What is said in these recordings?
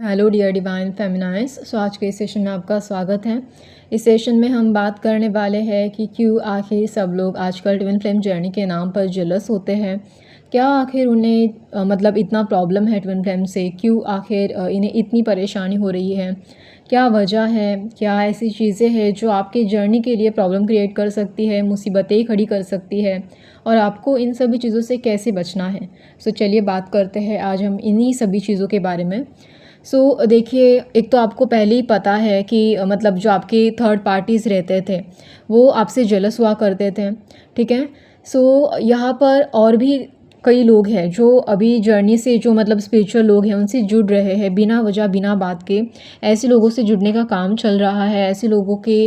Hello dear divine फेमिनाइज। आज के इस सेशन में आपका स्वागत है। इस सेशन में हम बात करने वाले हैं कि क्यों आखिर सब लोग आजकल ट्विन फ्लेम जर्नी के नाम पर जेलस होते हैं। क्या आखिर उन्हें मतलब इतना प्रॉब्लम है ट्विन फ्लेम से, क्यों आखिर इन्हें इतनी परेशानी हो रही है, क्या वजह है, क्या ऐसी चीज़ें हैं जो आपके जर्नी के लिए प्रॉब्लम क्रिएट कर सकती है, मुसीबतें खड़ी कर सकती है, और आपको इन सभी चीज़ों से कैसे बचना है। चलिए बात करते हैं आज हम इन्हीं सभी चीज़ों के बारे में। देखिए, एक तो आपको पहले ही पता है कि मतलब जो आपके थर्ड पार्टीज़ रहते थे वो आपसे जेलस हुआ करते थे, ठीक है। यहाँ पर और भी कई लोग हैं जो अभी जर्नी से, जो मतलब स्पिरिचुअल लोग हैं, उनसे जुड़ रहे हैं बिना वजह बिना बात के। ऐसे लोगों से जुड़ने का काम चल रहा है, ऐसे लोगों के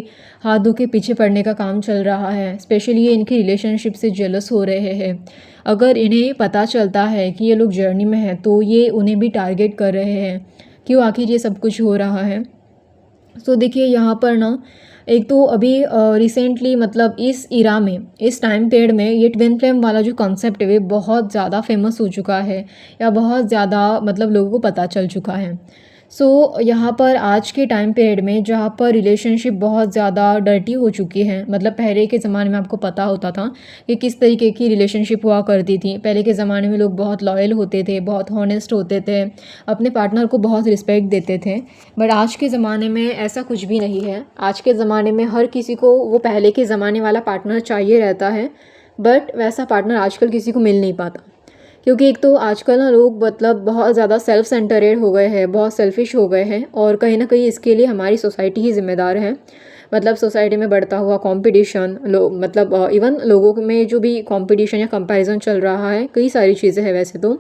हाथों के पीछे पड़ने का काम चल रहा है। स्पेशली ये इनकी रिलेशनशिप से जेलस हो रहे हैं। अगर इन्हें पता चलता है कि ये लोग जर्नी में हैं तो ये उन्हें भी टारगेट कर रहे हैं। क्यों आखिर ये सब कुछ हो रहा है? देखिए, यहाँ पर ना एक तो अभी रिसेंटली मतलब इस इरा में, इस टाइम पीरियड में ये ट्विन फ्लेम वाला जो कॉन्सेप्ट है वो बहुत ज़्यादा फेमस हो चुका है, या बहुत ज़्यादा मतलब लोगों को पता चल चुका है। यहाँ पर आज के टाइम पीरियड में जहाँ पर रिलेशनशिप बहुत ज़्यादा डर्टी हो चुकी है, मतलब पहले के ज़माने में आपको पता होता था कि किस तरीके की रिलेशनशिप हुआ करती थी। पहले के ज़माने में लोग बहुत लॉयल होते थे, बहुत हॉनेस्ट होते थे, अपने पार्टनर को बहुत रिस्पेक्ट देते थे। बट आज के ज़माने में ऐसा कुछ भी नहीं है। आज के ज़माने में हर किसी को वो पहले के ज़माने वाला पार्टनर चाहिए रहता है, बट वैसा पार्टनर आजकल किसी को मिल नहीं पाता। क्योंकि एक तो आजकल ना लोग मतलब बहुत ज़्यादा सेल्फ सेंटरेड हो गए हैं, बहुत सेल्फिश हो गए हैं, और कहीं ना कहीं इसके लिए हमारी सोसाइटी ही ज़िम्मेदार है। मतलब सोसाइटी में बढ़ता हुआ कंपटीशन, मतलब इवन लोगों में जो भी कंपटीशन या कंपैरिजन चल रहा है, कई सारी चीज़ें हैं वैसे तो।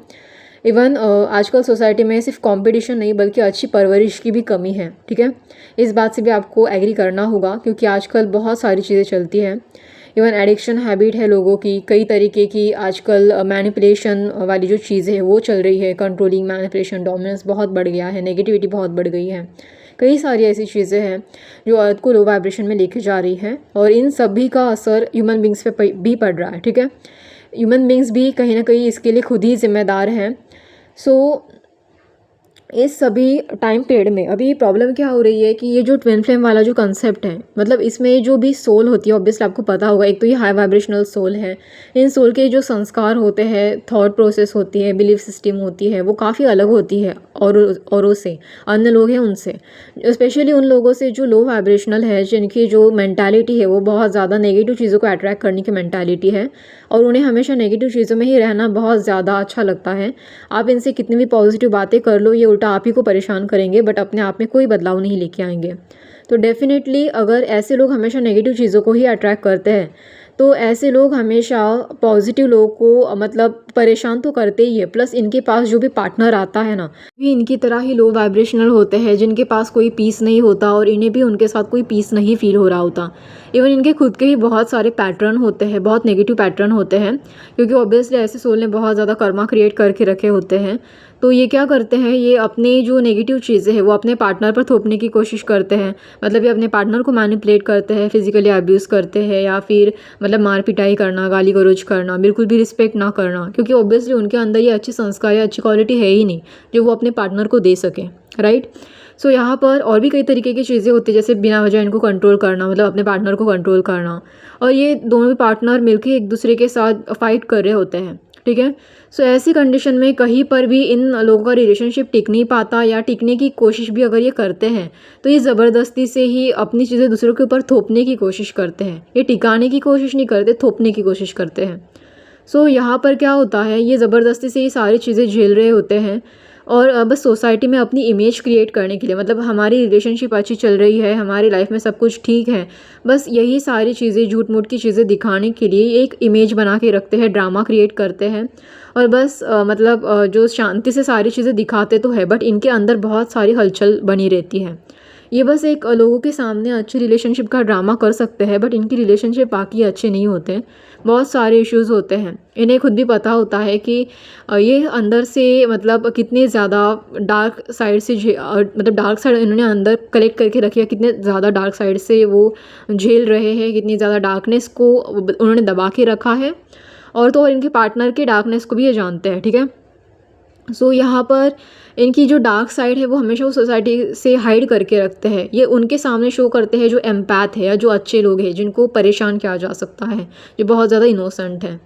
इवन आजकल सोसाइटी में सिर्फ कंपटीशन नहीं बल्कि अच्छी परवरिश की भी कमी है, ठीक है। इस बात से भी आपको एग्री करना होगा, क्योंकि आजकल बहुत सारी चीज़ें चलती हैं। इवन एडिक्शन हैबिट है लोगों की, कई तरीके की आजकल मैनिपुलेशन वाली जो चीज़ें हैं वो चल रही है। कंट्रोलिंग, मैनिपुलेशन, डोमिनेंस बहुत बढ़ गया है, नेगेटिविटी बहुत बढ़ गई है। कई सारी ऐसी चीज़ें हैं जो अर्थ को लो वाइब्रेशन में लेके जा रही है, और इन सभी का असर ह्यूमन बींग्स पे भी पड़ रहा है, ठीक है। ह्यूमन बींग्स भी कहीं ना कहीं इसके लिए खुद ही जिम्मेदार हैं। इस सभी टाइम पीरियड में अभी प्रॉब्लम क्या हो रही है कि ये जो ट्विन फ्लेम वाला जो कंसेप्ट है, मतलब इसमें जो भी सोल होती है, ऑब्वियसली आपको पता होगा, एक तो ये हाई वाइब्रेशनल सोल है। इन सोल के जो संस्कार होते हैं, थॉट प्रोसेस होती है, बिलीफ सिस्टम होती है, वो काफ़ी अलग होती है औरों से, अन्य लोग हैं उनसे, स्पेशली उन लोगों से जो लो वाइब्रेशनल है, जिनकी जो मैंटालिटी है वो बहुत ज़्यादा नेगेटिव चीज़ों को अट्रैक्ट करने की मैंटालिटी है, और उन्हें हमेशा नेगेटिव चीज़ों में ही रहना बहुत ज़्यादा अच्छा लगता है। आप इनसे कितनी भी पॉजिटिव बातें कर लो, ये उल्टा आप ही को परेशान करेंगे, बट अपने आप में कोई बदलाव नहीं लेके आएंगे। तो डेफिनेटली अगर ऐसे लोग हमेशा नेगेटिव चीज़ों को ही अट्रैक्ट करते हैं, तो ऐसे लोग हमेशा पॉजिटिव लोगों को मतलब परेशान तो करते ही है। प्लस इनके पास जो भी पार्टनर आता है ना, भी इनकी तरह ही लो वाइब्रेशनल होते हैं, जिनके पास कोई पीस नहीं होता, और इन्हें भी उनके साथ कोई पीस नहीं फील हो रहा होता। इवन इनके खुद के ही बहुत सारे पैटर्न होते हैं, बहुत नेगेटिव पैटर्न होते हैं, क्योंकि ऑब्वियसली ऐसे सोल ने बहुत ज़्यादा कर्मा क्रिएट करके रखे होते हैं। तो ये क्या करते हैं, ये अपने जो नेगेटिव चीज़ें हैं वो अपने पार्टनर पर थोपने की कोशिश करते हैं। मतलब ये अपने पार्टनर को मैनिपुलेट करते हैं, फिजिकली अब्यूज़ करते हैं, या फिर मतलब मार पिटाई करना, गाली गलौज करना, बिल्कुल भी रिस्पेक्ट ना करना, क्योंकि ऑब्वियसली उनके अंदर ये अच्छे संस्कार या अच्छी क्वालिटी है ही नहीं जो वो अपने पार्टनर को दे सकें, राइट। यहाँ पर और भी कई तरीके की चीज़ें होती है, जैसे बिना वजह इनको कंट्रोल करना, मतलब अपने पार्टनर को कंट्रोल करना, और ये दोनों पार्टनर मिलकर एक दूसरे के साथ फाइट कर रहे होते हैं, ठीक है। ऐसी कंडीशन में कहीं पर भी इन लोगों का रिलेशनशिप टिक नहीं पाता, या टिकने की कोशिश भी अगर ये करते हैं तो ये ज़बरदस्ती से ही अपनी चीज़ें दूसरों के ऊपर थोपने की कोशिश करते हैं। ये टिकाने की कोशिश नहीं करते, थोपने की कोशिश करते हैं। यहाँ पर क्या होता है, ये ज़बरदस्ती से ये सारी चीज़ें झेल रहे होते हैं, और बस सोसाइटी में अपनी इमेज क्रिएट करने के लिए, मतलब हमारी रिलेशनशिप अच्छी चल रही है, हमारी लाइफ में सब कुछ ठीक है, बस यही सारी चीज़ें, झूठ मूठ की चीज़ें दिखाने के लिए एक इमेज बना के रखते हैं, ड्रामा क्रिएट करते हैं। और बस मतलब जो शांति से सारी चीज़ें दिखाते तो है, बट इनके अंदर बहुत सारी हलचल बनी रहती है। ये बस एक लोगों के सामने अच्छी रिलेशनशिप का ड्रामा कर सकते हैं, बट इनकी रिलेशनशिप बाकी अच्छे नहीं होते। बहुत सारे इश्यूज़ होते हैं, इन्हें खुद भी पता होता है कि ये अंदर से मतलब कितने ज़्यादा डार्क साइड से मतलब डार्क साइड इन्होंने अंदर कलेक्ट करके रखी है, कितने ज़्यादा डार्क साइड से वो झेल रहे हैं, कितनी ज़्यादा डार्कनेस को उन्होंने दबा के रखा है, और तो और इनके पार्टनर के डार्कनेस को भी ये जानते हैं, ठीक है। यहाँ पर इनकी जो डार्क साइड है वो हमेशा वो सोसाइटी से हाइड करके रखते हैं। ये उनके सामने शो करते हैं जो एम्पैथ है या जो अच्छे लोग हैं जिनको परेशान किया जा सकता है, जो बहुत ज़्यादा इनोसेंट हैं।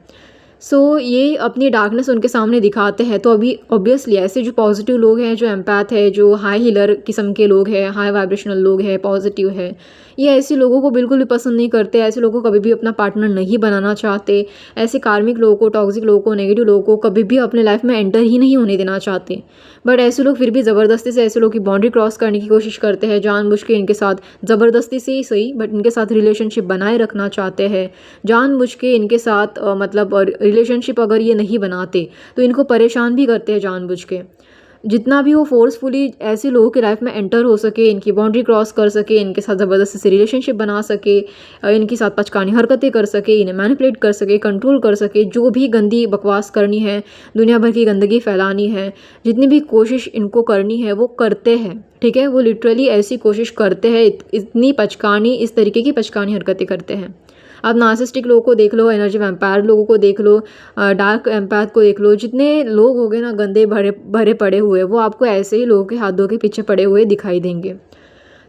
ये अपनी डार्कनेस उनके सामने दिखाते हैं। तो अभी ऑब्वियसली ऐसे जो पॉजिटिव लोग हैं, जो एम्पैथ है, जो हाई हीलर किस्म के लोग हैं, हाई वाइब्रेशनल लोग हैं, पॉजिटिव है, ये ऐसे लोगों को बिल्कुल भी पसंद नहीं करते। ऐसे लोगों को कभी भी अपना पार्टनर नहीं बनाना चाहते। ऐसे कार्मिक लोगों को, टॉक्सिक लोगों को, नेगेटिव लोगों को कभी भी अपने लाइफ में एंटर ही नहीं होने देना चाहते। बट ऐसे लोग फिर भी ज़बरदस्ती से ऐसे लोग की बाउंड्री क्रॉस करने की कोशिश करते हैं, जानबूझ के इनके साथ ज़बरदस्ती से ही सही बट इनके साथ रिलेशनशिप बनाए रखना चाहते हैं। जानबूझ के इनके साथ मतलब रिलेशनशिप अगर ये नहीं बनाते तो इनको परेशान भी करते हैं जानबूझ के। जितना भी वो फोर्सफुली ऐसे लोगों की लाइफ में एंटर हो सके, इनकी बाउंड्री क्रॉस कर सके, इनके साथ ज़बरदस्ती से रिलेशनशिप बना सके, इनके साथ पचकानी हरकतें कर सके, इन्हें मैनिपुलेट कर सके, कंट्रोल कर सके, जो भी गंदी बकवास करनी है, दुनिया भर की गंदगी फैलानी है, जितनी भी कोशिश इनको करनी है वो करते हैं। ठीक है, वो लिटरली ऐसी कोशिश करते हैं, इतनी पचकानी, इस तरीके की पचकानी हरकतें करते हैं। आप नार्सिसिस्टिक लोगों को देख लो, एनर्जी वैम्पायर लोगों को देख लो, डार्क एम्पैथ को देख लो, जितने लोग हो गए ना गंदे भरे भरे पड़े हुए, वो आपको ऐसे ही लोगों के हाथों के पीछे पड़े हुए दिखाई देंगे।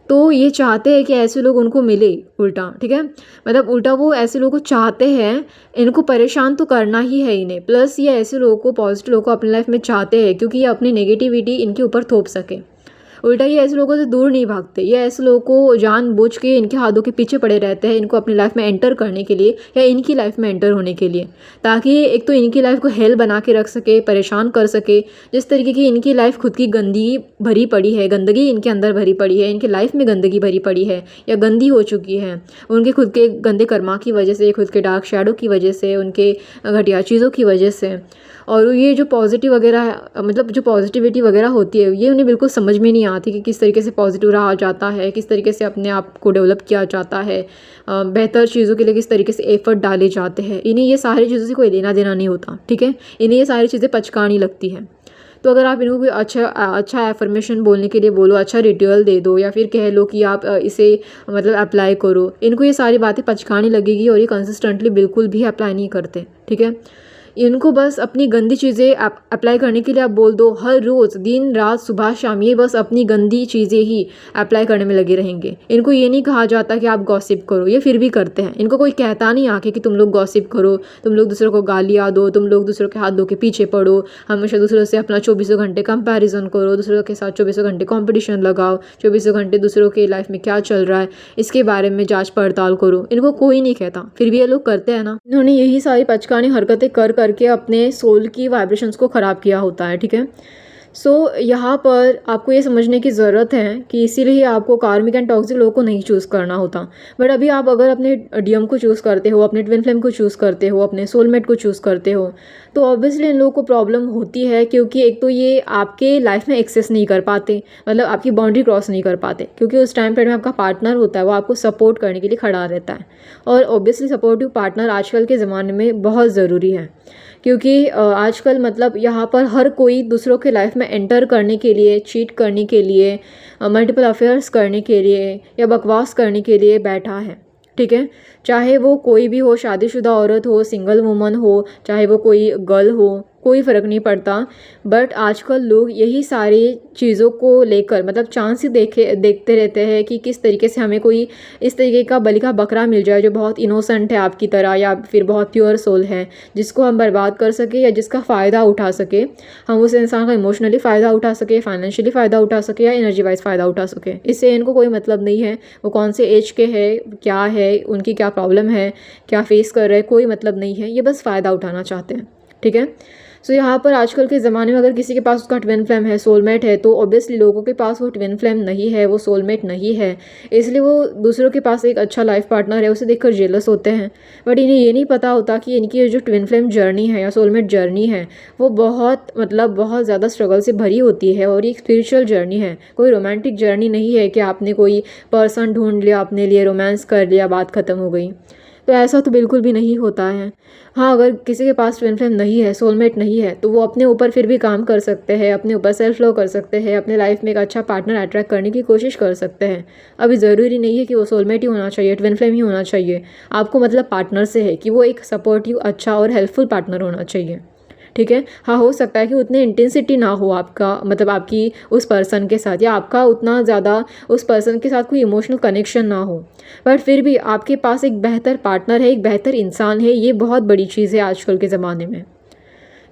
तो ये चाहते हैं कि ऐसे लोग उनको मिले उल्टा। ठीक है, मतलब उल्टा वो ऐसे लोगों को चाहते हैं, इनको परेशान तो करना ही है इन्हें। प्लस ये ऐसे लोगों को, पॉजिटिव लोगों को अपनी लाइफ में चाहते हैं क्योंकि ये अपनी नेगेटिविटी इनके ऊपर थोप सके। उल्टा ये ऐसे लोगों से दूर नहीं भागते, ये ऐसे लोगों को जानबूझ के इनके हाथों के पीछे पड़े रहते हैं, इनको अपनी लाइफ में एंटर करने के लिए या इनकी लाइफ में एंटर होने के लिए, ताकि एक तो इनकी लाइफ को हेल बना के रख सके, परेशान कर सके। जिस तरीके की इनकी लाइफ खुद की गंदगी भरी पड़ी है, गंदगी इनके अंदर भरी पड़ी है, इनकी लाइफ में गंदगी भरी पड़ी है या गंदी हो चुकी है उनके खुद के गंदे कर्मा की वजह से, खुद के डार्क शैडो की वजह से, उनके घटिया चीज़ों की वजह से। और ये जो पॉजिटिव वगैरह, मतलब जो पॉजिटिविटी वगैरह होती है, ये उन्हें बिल्कुल समझ में नहीं आती कि किस तरीके से पॉजिटिव रहा जाता है, किस तरीके से अपने आप को डेवलप किया जाता है, बेहतर चीज़ों के लिए किस तरीके से एफर्ट डाले जाते हैं। इन्हें ये सारी चीज़ों से कोई लेना देना नहीं होता। ठीक है, इन्हें ये सारी चीज़ें पचकानी लगती हैं। तो अगर आप इनको कोई अच्छा एफर्मेशन बोलने के लिए बोलो, अच्छा रिचुअल दे दो, या फिर कह लो कि आप इसे मतलब अप्लाई करो, इनको ये सारी बातें पचकानी लगेगी और ये कंसिस्टेंटली बिल्कुल भी अप्लाई नहीं करते। ठीक है, इनको बस अपनी गंदी चीज़ें अप्लाई करने के लिए आप बोल दो, हर रोज़ दिन रात सुबह शाम ये बस अपनी गंदी चीज़ें ही अप्लाई करने में लगे रहेंगे। इनको ये नहीं कहा जाता कि आप गॉसिप करो, ये फिर भी करते हैं। इनको कोई कहता नहीं आके कि तुम लोग गॉसिप करो, तुम लोग दूसरों को गालियाँ दो, तुम लोग दूसरों के हाथ धो के पीछे पड़ो, हमेशा दूसरों से अपना 24 घंटे कंपैरिजन करो, दूसरों के साथ 24 घंटे कॉम्पिटिशन लगाओ, 24 घंटे दूसरों के लाइफ में क्या चल रहा है इसके बारे में जाँच पड़ताल करो। इनको कोई नहीं कहता, फिर भी ये लोग करते हैं ना। इन्होंने यही सारी पचकानी हरकतें कर करके अपने सोल की वाइब्रेशंस को ख़राब किया होता है। ठीक है, यहाँ पर आपको ये समझने की ज़रूरत है कि इसीलिए आपको कार्मिक एंड टॉक्सिक लोगों को नहीं चूज़ करना होता। बट अभी आप अगर अपने डीएम को चूज़ करते हो, अपने ट्विन फ्लेम को चूज़ करते हो, अपने सोलमेट को चूज़ करते हो, तो ऑब्वियसली इन लोगों को प्रॉब्लम होती है, क्योंकि एक तो ये आपके लाइफ में एक्सेस नहीं कर पाते, मतलब आपकी बाउंड्री क्रॉस नहीं कर पाते, क्योंकि उस टाइम पर में आपका पार्टनर होता है वो आपको सपोर्ट करने के लिए खड़ा रहता है। और ऑब्वियसली सपोर्टिव पार्टनर आजकल के ज़माने में बहुत ज़रूरी है, क्योंकि आजकल मतलब यहाँ पर हर कोई दूसरों के लाइफ में एंटर करने के लिए, चीट करने के लिए, मल्टीपल अफेयर्स करने के लिए या बकवास करने के लिए बैठा है। ठीक है, चाहे वो कोई भी हो, शादीशुदा औरत हो, सिंगल वुमन हो, चाहे वो कोई गर्ल हो, कोई फ़र्क नहीं पड़ता। बट आजकल लोग यही सारी चीज़ों को लेकर मतलब चांस ही देखते रहते हैं कि किस तरीके से हमें कोई इस तरीके का बलि का बकरा मिल जाए जो बहुत इनोसेंट है आपकी तरह, या फिर बहुत प्योर सोल है, जिसको हम बर्बाद कर सके या जिसका फ़ायदा उठा सके। हम उस इंसान का इमोशनली फ़ायदा उठा सके, फाइनेंशियली फ़ायदा उठा सके या एनर्जी वाइज फ़ायदा उठा सके। इससे इनको कोई मतलब नहीं है वो कौन से एज के है, क्या है, उनकी क्या प्रॉब्लम है, क्या फेस कर रहे हैं, कोई मतलब नहीं है। ये बस फ़ायदा उठाना चाहते हैं। ठीक है, यहाँ पर आजकल के ज़माने में अगर किसी के पास उसका ट्विन फ्लेम है, सोलमेट है, तो ऑब्वियसली लोगों के पास वो ट्विन फ्लेम नहीं है, वो सोलमेट नहीं है, इसलिए वो दूसरों के पास एक अच्छा लाइफ पार्टनर है उसे देखकर जेलस होते हैं। बट इन्हें ये नहीं पता होता कि इनकी जो ट्विन फ्लेम जर्नी है या सोलमेट जर्नी है वो बहुत बहुत ज़्यादा स्ट्रगल से भरी होती है, और ये स्पिरिचुअल जर्नी है, कोई रोमांटिक जर्नी नहीं है कि आपने कोई पर्सन ढूंढ लिया, अपने लिए रोमांस कर लिया, बात ख़त्म हो गई। तो ऐसा तो बिल्कुल भी नहीं होता है। हाँ, अगर किसी के पास ट्विन फ्लेम नहीं है, सोलमेट नहीं है, तो वो अपने ऊपर फिर भी काम कर सकते हैं, अपने ऊपर सेल्फ लव कर सकते हैं, अपने लाइफ में एक अच्छा पार्टनर अट्रैक्ट करने की कोशिश कर सकते हैं। अभी ज़रूरी नहीं है कि वो सोलमेट ही होना चाहिए, ट्विन फ्लेम ही होना चाहिए। आपको मतलब पार्टनर से है कि वो एक सपोर्टिव, अच्छा और हेल्पफुल पार्टनर होना चाहिए। ठीक है। हाँ, हो सकता है कि उतनी इंटेंसिटी ना हो आपका, मतलब आपकी उस पर्सन के साथ, या आपका उतना ज़्यादा उस पर्सन के साथ कोई इमोशनल कनेक्शन ना हो, बट फिर भी आपके पास एक बेहतर पार्टनर है, एक बेहतर इंसान है, ये बहुत बड़ी चीज़ है आजकल के ज़माने में।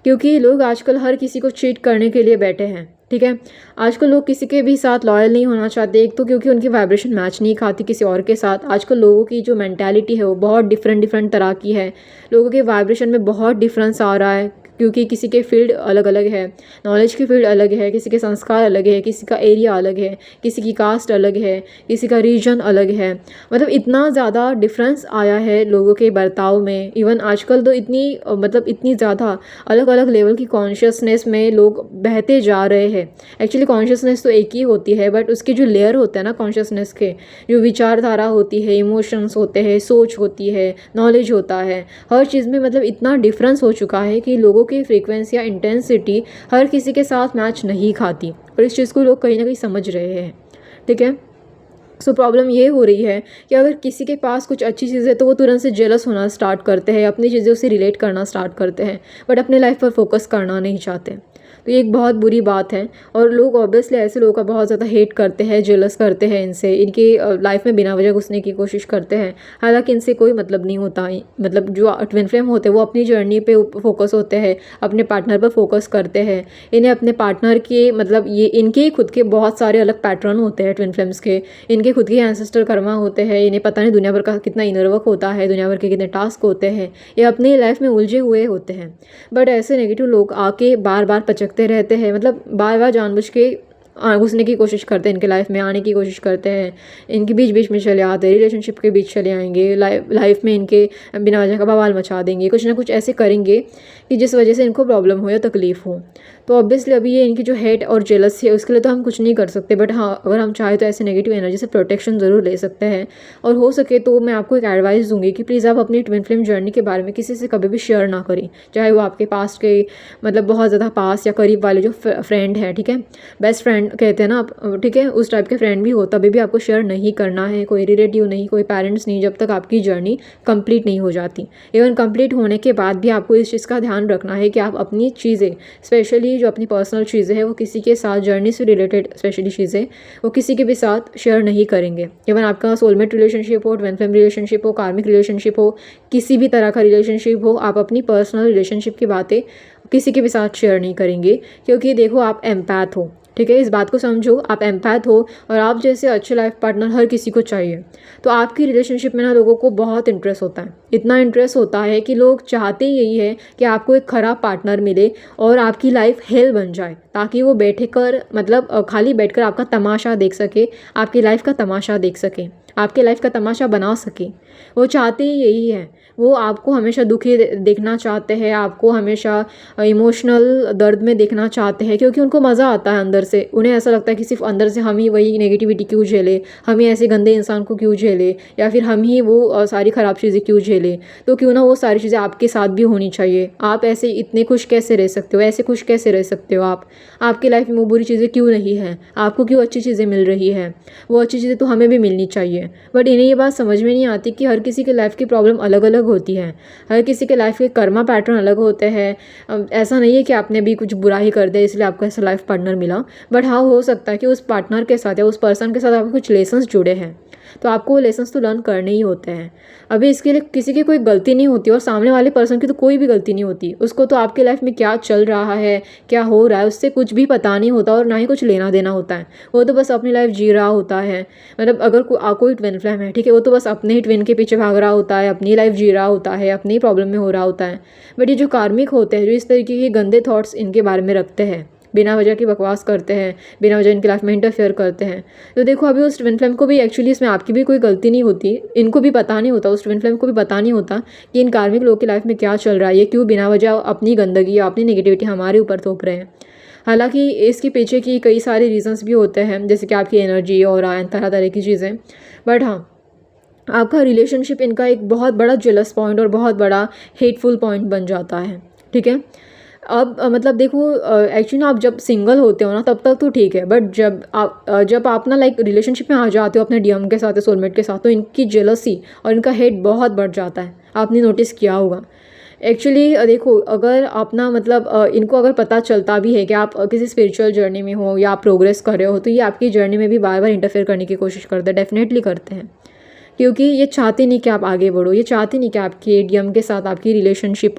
क्योंकि लोग आजकल हर किसी को चीट करने के लिए बैठे हैं, ठीक है। आजकल लोग किसी के भी साथ लॉयल नहीं होना चाहते, एक तो क्योंकि उनकी वाइब्रेशन मैच नहीं खाती किसी और के साथ। आजकल लोगों की जो मेंटालिटी है वो बहुत डिफरेंट डिफरेंट तरह की है, लोगों के वाइब्रेशन में बहुत डिफरेंस आ रहा है, क्योंकि किसी के फील्ड अलग अलग है, नॉलेज की फील्ड अलग है, किसी के संस्कार अलग है, किसी का एरिया अलग है, किसी की कास्ट अलग है, किसी का रीजन अलग है। मतलब इतना ज़्यादा डिफरेंस आया है लोगों के बर्ताव में। इवन आजकल तो मतलब इतनी ज़्यादा अलग अलग लेवल की कॉन्शियसनेस में लोग बहते जा रहे हैं। एक्चुअली कॉन्शियसनेस तो एक ही होती है, बट उसके जो लेयर होते हैं ना कॉन्शियसनेस के, जो विचारधारा होती है, इमोशंस होते हैं, सोच होती है, नॉलेज होता है, हर चीज़ में मतलब इतना डिफरेंस हो चुका है कि लोगों की फ्रीक्वेंसी या इंटेंसिटी हर किसी के साथ मैच नहीं खाती, और इस चीज़ को लोग कहीं ना कहीं समझ रहे हैं, ठीक है। सो प्रॉब्लम ये हो रही है कि अगर किसी के पास कुछ अच्छी चीज़ है तो वो तुरंत से जेलस होना स्टार्ट करते हैं, अपनी चीज़ों से रिलेट करना स्टार्ट करते हैं, बट अपने लाइफ पर फोकस करना नहीं चाहते। तो ये एक बहुत बुरी बात है, और लोग ऑब्वियसली ऐसे लोगों का बहुत ज़्यादा हेट करते हैं, जेलस करते हैं इनसे, इनकी लाइफ में बिना वजह घुसने की कोशिश करते हैं। हालांकि इनसे कोई मतलब नहीं होता, मतलब जो ट्विन फ्लेम होते हैं वो अपनी जर्नी पे फोकस होते हैं, अपने पार्टनर पर फोकस करते हैं। इन्हें अपने पार्टनर के मतलब ये इनके खुद के बहुत सारे अलग पैटर्न होते हैं ट्विन फ्लेम्स के, इनके खुद के एंसेस्टर कर्मा होते हैं, इन्हें पता नहीं दुनिया भर का कितना इनर वर्क होता है, दुनिया भर के कितने टास्क होते हैं, ये अपनी लाइफ में उलझे हुए होते हैं। बट ऐसे नेगेटिव लोग आके बार बार पचकते रहते हैं, मतलब बार बार जानबूझ के घुसने की कोशिश करते हैं, इनके लाइफ में आने की कोशिश करते हैं, इनके बीच बीच में चले आते हैं, रिलेशनशिप के बीच चले आएंगे, लाइफ में इनके बिना वजह का बवाल मचा देंगे, कुछ ना कुछ ऐसे करेंगे कि जिस वजह से इनको प्रॉब्लम हो या तकलीफ़ हो। तो ऑब्वियसली अभी ये इनकी जो हेट और जेलस है उसके लिए तो हम कुछ नहीं कर सकते, बट हाँ अगर हम चाहें तो ऐसे नेगेटिव एनर्जी से प्रोटेक्शन ज़रूर ले सकते हैं। और हो सके तो मैं आपको एक एडवाइस दूंगी कि प्लीज़ आप अपनी ट्विन फ्लेम जर्नी के बारे में किसी से कभी भी शेयर ना करें, चाहे वो आपके पास के मतलब बहुत ज़्यादा पास या करीब वाले जो फ्रेंड है, ठीक है, बेस्ट फ्रेंड कहते हैं ना आप, ठीक है, उस टाइप के फ्रेंड भी हो, तभी भी आपको शेयर नहीं करना है, कोई रिलेटिव नहीं, कोई पेरेंट्स नहीं, जब तक आपकी जर्नी कंप्लीट नहीं हो जाती। इवन कंप्लीट होने के बाद भी आपको इस चीज़ का ध्यान रखना है कि आप अपनी चीज़ें, स्पेशली जो अपनी पर्सनल चीज़ें हैं, वो किसी के साथ जर्नी से रिलेटेड स्पेशली चीज़ें वो किसी के भी साथ शेयर नहीं करेंगे। इवन आपका सोलमेट रिलेशनशिप हो, ट्विन फ्लेम रिलेशनशिप हो, कार्मिक रिलेशनशिप हो, किसी भी तरह का रिलेशनशिप हो, आप अपनी पर्सनल रिलेशनशिप की बातें किसी के भी साथ शेयर नहीं करेंगे, क्योंकि देखो आप एम्पैथ हो, ठीक है, इस बात को समझो, आप एम्पैथ हो, और आप जैसे अच्छे लाइफ पार्टनर हर किसी को चाहिए। तो आपकी रिलेशनशिप में ना लोगों को बहुत इंटरेस्ट होता है, इतना इंटरेस्ट होता है कि लोग चाहते ही यही है कि आपको एक ख़राब पार्टनर मिले और आपकी लाइफ हेल बन जाए, ताकि वो बैठे कर मतलब खाली बैठकर आपका तमाशा देख सके, आपकी लाइफ का तमाशा देख सके, आपके लाइफ का तमाशा बना सके। वो चाहते ही यही है, वो आपको हमेशा दुखी देखना चाहते हैं, आपको हमेशा इमोशनल दर्द में देखना चाहते हैं, क्योंकि उनको मज़ा आता है अंदर से। उन्हें ऐसा लगता है कि सिर्फ अंदर से हम ही वही नेगेटिविटी क्यों झेले, हम ही ऐसे गंदे इंसान को क्यों झेले, या फिर हम ही वो सारी ख़राब चीज़ें क्यों झेले। तो क्यों ना वो सारी चीज़ें आपके साथ भी होनी चाहिए। आप ऐसे इतने खुश कैसे रह सकते हो, ऐसे खुश कैसे रह सकते हो आप, आपकी लाइफ में वो बुरी चीज़ें क्यों नहीं है, आपको क्यों अच्छी चीज़ें मिल रही है। वो अच्छी चीज़ें तो हमें भी मिलनी चाहिए, बट इन्हें ये बात समझ में नहीं आती कि हर किसी के लाइफ की प्रॉब्लम अलग अलग होती है, हर किसी के लाइफ के कर्मा पैटर्न अलग होते हैं। ऐसा नहीं है कि आपने भी कुछ बुरा ही कर दिया इसलिए आपको ऐसा लाइफ पार्टनर मिला, बट हाँ हो सकता है कि उस पार्टनर के साथ या उस पर्सन के साथ आपके कुछ लेसन्स जुड़े हैं, तो आपको वो लेसन्स तो लर्न करने ही होते हैं। अभी इसके लिए किसी की कोई गलती नहीं होती, और सामने वाले पर्सन की तो कोई भी गलती नहीं होती, उसको तो आपके लाइफ में क्या चल रहा है, क्या हो रहा है, उससे कुछ भी पता नहीं होता, और ना ही कुछ लेना देना होता है। वो तो बस अपनी लाइफ जी रहा होता है। मतलब अगर कोई ट्विन फ्लेम है, ठीक है, वो तो बस अपने ही ट्विन के पीछे भाग रहा होता है, अपनी लाइफ जी रहा होता है, अपनी प्रॉब्लम में हो रहा होता है। बट ये जो कार्मिक होते हैं, जो इस तरीके के गंदे थॉट्स इनके बारे में रखते हैं, बिना वजह की बकवास करते हैं, बिना वजह इनकी लाइफ में इंटरफेयर करते हैं, तो देखो अभी उस ट्विन फ्लेम को भी एक्चुअली इसमें आपकी भी कोई गलती नहीं होती, इनको भी पता नहीं होता, उस ट्विन फ्लेम को भी पता नहीं होता कि इन कार्मिक लोगों की लाइफ में क्या चल रहा है, ये क्यों बिना वजह अपनी गंदगी या अपनी नेगेटिविटी हमारे ऊपर थोप रहे हैं। हालांकि इसके पीछे की कई सारे रीजंस भी होते हैं, जैसे कि आपकी एनर्जी और तरह तरह की चीज़ें। बट हाँ, आपका रिलेशनशिप इनका एक बहुत बड़ा जेलस पॉइंट और बहुत बड़ा हेटफुल पॉइंट बन जाता है, ठीक है। अब मतलब देखो एक्चुअली ना आप जब सिंगल होते हो ना तब तक तो ठीक है, बट जब आप ना लाइक रिलेशनशिप में आ जाते हो अपने डीएम के साथ या सोलमेट के साथ, तो इनकी जेलसी और इनका हेट बहुत बढ़ जाता है। आपने नोटिस किया होगा एक्चुअली देखो, अगर अपना मतलब इनको अगर पता चलता भी है कि आप किसी स्पिरिचुअल जर्नी में हो या आप प्रोग्रेस कर रहे हो, तो ये आपकी जर्नी में भी बार बार इंटरफेयर करने की कोशिश करते हैं, डेफिनेटली करते हैं। क्योंकि ये चाहते नहीं कि आप आगे बढ़ो, ये चाहते नहीं कि आपके डीएम के साथ आपकी रिलेशनशिप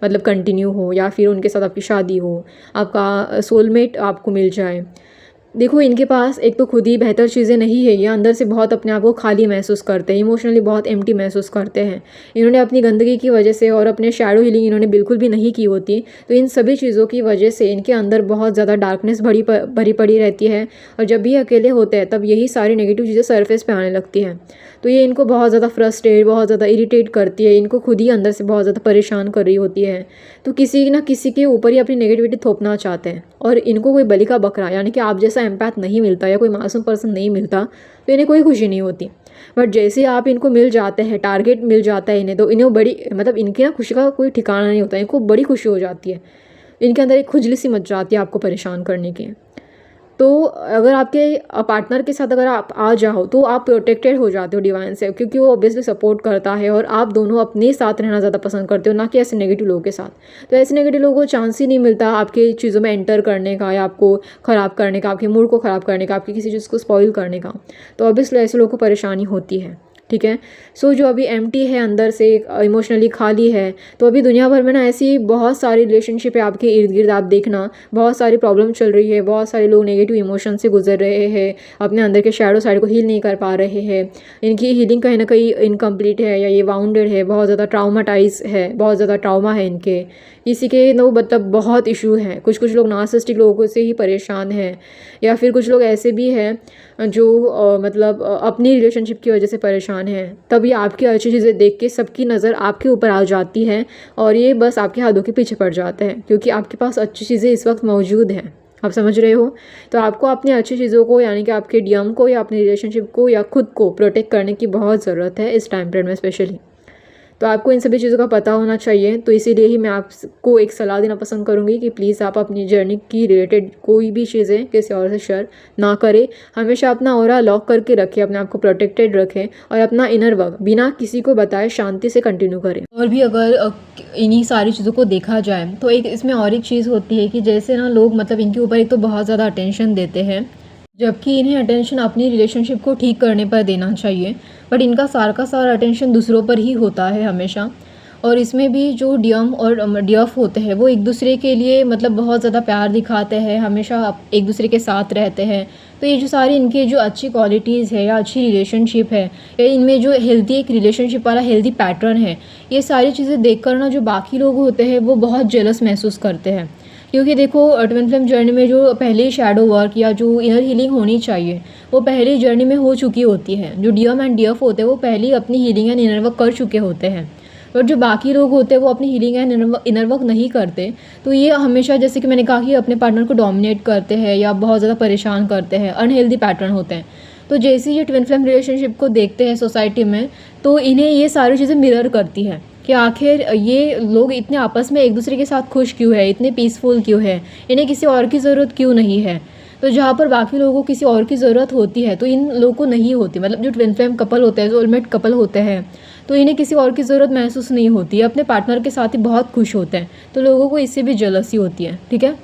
मतलब कंटिन्यू हो, या फिर उनके साथ आपकी शादी हो, आपका सोलमेट आपको मिल जाए। देखो, इनके पास एक तो खुद ही बेहतर चीज़ें नहीं है, ये अंदर से बहुत अपने आप को खाली महसूस करते हैं, इमोशनली बहुत एम्प्टी महसूस करते हैं। इन्होंने अपनी गंदगी की वजह से और अपने शैडो हीलिंग इन्होंने बिल्कुल भी नहीं की होती, तो इन सभी चीज़ों की वजह से इनके अंदर बहुत ज़्यादा डार्कनेस भरी पड़ी रहती है। और जब भी अकेले होते हैं तब यही सारी नेगेटिव चीज़ें सरफेस पे आने लगती हैं, तो ये इनको बहुत ज़्यादा फ्रस्ट्रेट, बहुत ज़्यादा इरिटेट करती है, इनको खुद ही अंदर से बहुत ज़्यादा परेशान कर रही होती है। तो किसी ना किसी के ऊपर ही अपनी नेगेटिविटी थोपना चाहते हैं, और इनको कोई बलि का बकरा यानी कि आप जैसा एम्पैथ नहीं मिलता या कोई मासूम पर्सन नहीं मिलता, तो इन्हें कोई खुशी नहीं होती। बट जैसे आप इनको मिल जाते हैं, टारगेट मिल जाता है इन्हें, तो इन्हें बड़ी मतलब इनकी ना खुशी का कोई ठिकाना नहीं होता, इनको बड़ी खुशी हो जाती है, इनके अंदर एक खुजली सी मच जाती है आपको परेशान करने की। तो अगर आपके पार्टनर के साथ अगर आप आ जाओ तो आप प्रोटेक्टेड हो जाते हो डिवाइन से, क्योंकि वो ऑब्वियसली सपोर्ट करता है और आप दोनों अपने साथ रहना ज़्यादा पसंद करते हो, ना कि ऐसे नेगेटिव लोगों के साथ। तो ऐसे नेगेटिव लोगों को चांस ही नहीं मिलता आपके चीज़ों में एंटर करने का, या आपको ख़राब करने का, आपके मूड को ख़राब करने का, आपकी किसी चीज़ को स्पॉइल करने का। तो ऑब्वियसली ऐसे लोगों को परेशानी होती है, ठीक है। सो जो अभी एम्प्टी है, अंदर से इमोशनली खाली है, तो अभी दुनिया भर में ना ऐसी बहुत सारी रिलेशनशिप है आपके इर्द गिर्द, आप देखना बहुत सारी प्रॉब्लम चल रही है, बहुत सारे लोग नेगेटिव इमोशन से गुजर रहे हैं, अपने अंदर के शैडो साइड को हील नहीं कर पा रहे हैं, इनकी हीलिंग कहीं ना कहीं इनकम्प्लीट है, या ये वाउंडेड है, बहुत ज़्यादा ट्राउमाटाइज है, बहुत ज़्यादा ट्राउमा है इनके, किसी के नो मतलब बहुत इशू है। कुछ लोग नार्सिसिस्टिक लोगों से ही परेशान हैं, या फिर कुछ लोग ऐसे भी हैं जो मतलब अपनी रिलेशनशिप की वजह से परेशान हैं। तब ये आपकी अच्छी चीज़ें देख के सबकी नज़र आपके ऊपर आ जाती है, और ये बस आपके हाथों के पीछे पड़ जाते हैं, क्योंकि आपके पास अच्छी चीज़ें इस वक्त मौजूद हैं। आप समझ रहे हो? तो आपको अपनी अच्छी चीज़ों को, यानी कि आपके डीएम को या अपनी रिलेशनशिप को या खुद को प्रोटेक्ट करने की बहुत ज़रूरत है इस टाइम पीरियड में स्पेशली। तो आपको इन सभी चीज़ों का पता होना चाहिए। तो इसीलिए ही मैं आपको एक सलाह देना पसंद करूँगी कि प्लीज़ आप अपनी जर्नी की रिलेटेड कोई भी चीज़ें किसी और से शेयर ना करें। हमेशा अपना ऑरा लॉक करके रखें, अपने आप को प्रोटेक्टेड रखें, और अपना इनर वर्क बिना किसी को बताए शांति से कंटिन्यू करें। और भी अगर इन्हीं सारी चीज़ों को देखा जाए तो एक इसमें और एक चीज़ होती है कि जैसे ना लोग मतलब इनके ऊपर एक तो बहुत ज़्यादा अटेंशन देते हैं, जबकि इन्हें अटेंशन अपनी रिलेशनशिप को ठीक करने पर देना चाहिए, बट इनका सारा का सारा अटेंशन दूसरों पर ही होता है हमेशा। और इसमें भी जो डीएम और डीएफ होते हैं वो एक दूसरे के लिए मतलब बहुत ज़्यादा प्यार दिखाते हैं, हमेशा एक दूसरे के साथ रहते हैं। तो ये जो सारी इनकी जो अच्छी क्वालिटीज़ है या अच्छी रिलेशनशिप है, या इनमें जो हेल्दी एक रिलेशनशिप वाला हेल्दी पैटर्न है, ये सारी चीज़ें देख कर ना जो बाकी लोग होते हैं वो बहुत जेलस महसूस करते हैं। क्योंकि देखो, ट्विन फ्लेम जर्नी में जो पहले शैडो वर्क या जो इनर हीलिंग होनी चाहिए वो पहली जर्नी में हो चुकी होती है। जो डीएम एंड डीएफ होते हैं वो पहले अपनी हीलिंग एंड इनर वर्क कर चुके होते हैं, और जो बाकी लोग होते हैं वो अपनी हीलिंग एंड इनर वर्क नहीं करते। तो ये हमेशा, जैसे कि मैंने कहा, कि अपने पार्टनर को डोमिनेट करते हैं या बहुत ज़्यादा परेशान करते हैं, अनहेल्दी पैटर्न होते हैं। तो जैसे ये ट्विन फ्लेम रिलेशनशिप को देखते हैं सोसाइटी में, तो इन्हें ये सारी चीज़ें मिरर करती है कि आखिर ये लोग इतने आपस में एक दूसरे के साथ खुश क्यों है, इतने पीसफुल क्यों है, इन्हें किसी और की ज़रूरत क्यों नहीं है। तो जहाँ पर बाकी लोगों को किसी और की ज़रूरत होती है तो इन लोगों को नहीं होती। मतलब जो ट्विन फ्लेम कपल होते हैं, सोलमेट कपल होते हैं, तो इन्हें किसी और की ज़रूरत महसूस नहीं होती, अपने पार्टनर के साथ ही बहुत खुश होते हैं। तो लोगों को इससे भी जेलसी होती है, ठीक है।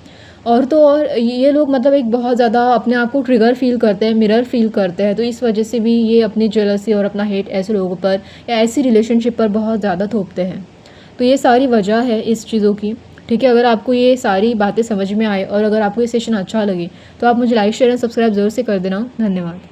और तो और ये लोग मतलब एक बहुत ज़्यादा अपने आप को ट्रिगर फील करते हैं, मिरर फील करते हैं, तो इस वजह से भी ये अपनी जेलसी और अपना हेट ऐसे लोगों पर या ऐसी रिलेशनशिप पर बहुत ज़्यादा थोपते हैं। तो ये सारी वजह है इस चीज़ों की, ठीक है। अगर आपको ये सारी बातें समझ में आए और अगर आपको ये सेशन अच्छा लगे तो आप मुझे लाइक, शेयर एंड सब्सक्राइब ज़रूर से कर देना। धन्यवाद।